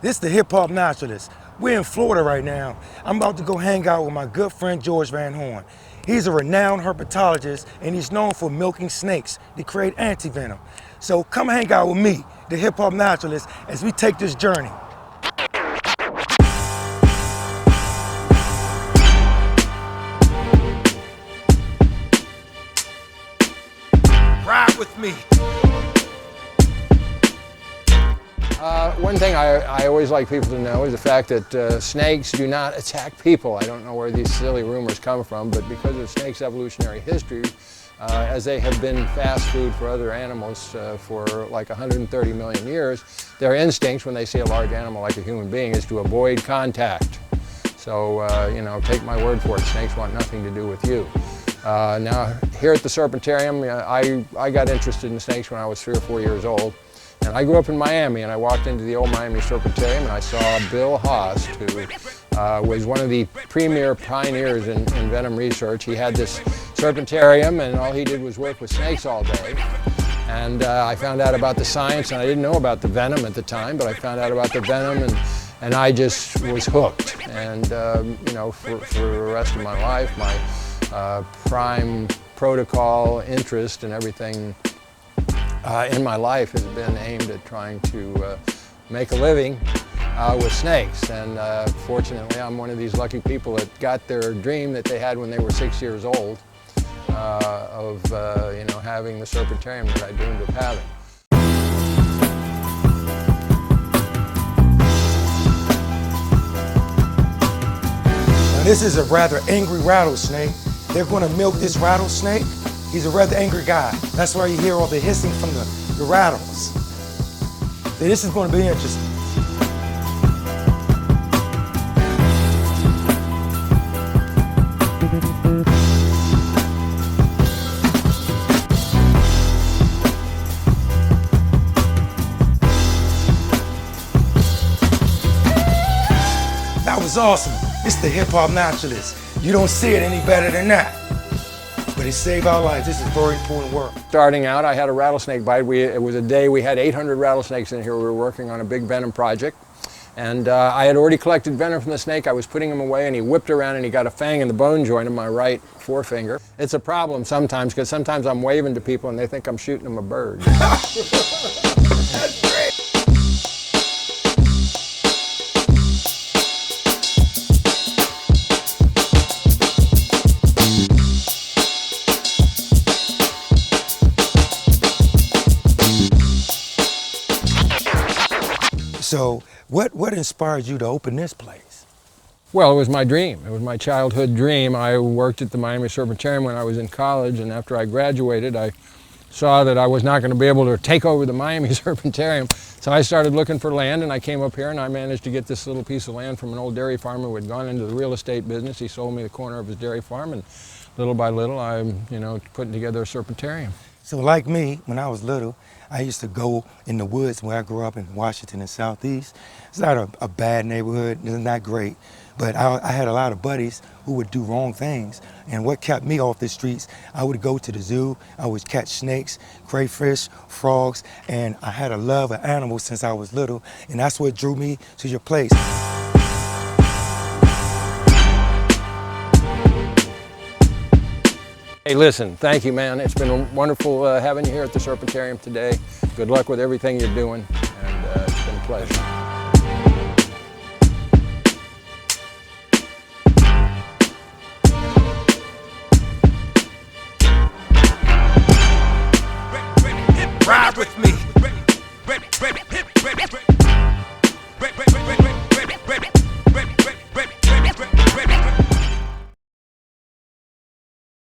This is the Hip Hop Naturalist. We're in Florida right now. I'm about to go hang out with my good friend George Van Horn. He's a renowned herpetologist and he's known for milking snakes to create antivenom. So come hang out with me, the Hip Hop Naturalist, as we take this journey. Ride with me. One thing I always like people to know is the fact that snakes do not attack people. I don't know where these silly rumors come from, but because of snakes' evolutionary history, as they have been fast food for other animals for like 130 million years, their instincts when they see a large animal like a human being is to avoid contact. So, you know, take my word for it, snakes want nothing to do with you. Now, here at the Serpentarium, I got interested in snakes when I was 3 or 4 years old. And I grew up in Miami, and I walked into the old Miami Serpentarium, and I saw Bill Haas, who was one of the premier pioneers in venom research. He had this serpentarium, and all he did was work with snakes all day. And I found out about the science, and I didn't know about the venom at the time, but I found out about the venom, and I just was hooked. And you know, for the rest of my life, my prime protocol interest and everything in my life has been aimed at trying to make a living with snakes. And fortunately, I'm one of these lucky people that got their dream that they had when they were 6 years old of you know, having the serpentarium that I dreamed of having. Now, this is a rather angry rattlesnake. They're going to milk this rattlesnake. He's a rather angry guy. That's why you hear all the hissing from the rattles. So this is going to be interesting. That was awesome. It's the Hip Hop Naturalist. You don't see it any better than that. But it saved our lives. This is very important work. Starting out, I had a rattlesnake bite. It was a day we had 800 rattlesnakes in here. We were working on a big venom project. And I had already collected venom from the snake. I was putting him away, and he whipped around and he got a fang in the bone joint of my right forefinger. It's a problem sometimes, because sometimes I'm waving to people and they think I'm shooting them a bird. That's great. So what inspired you to open this place? Well, it was my dream. It was my childhood dream. I worked at the Miami Serpentarium when I was in college, and after I graduated, I saw that I was not going to be able to take over the Miami Serpentarium. So I started looking for land, and I came up here, and I managed to get this little piece of land from an old dairy farmer who had gone into the real estate business. He sold me the corner of his dairy farm, and little by little, I'm, you know, putting together a serpentarium. So like me, when I was little, I used to go in the woods where I grew up in Washington and Southeast. It's not a bad neighborhood, it's not great, but I had a lot of buddies who would do wrong things. And what kept me off the streets, I would go to the zoo, I would catch snakes, crayfish, frogs, and I had a love of animals since I was little, and that's what drew me to your place. Hey, listen, thank you, man. It's been wonderful having you here at the Serpentarium today. Good luck with everything you're doing, and it's been a pleasure. Ride with me.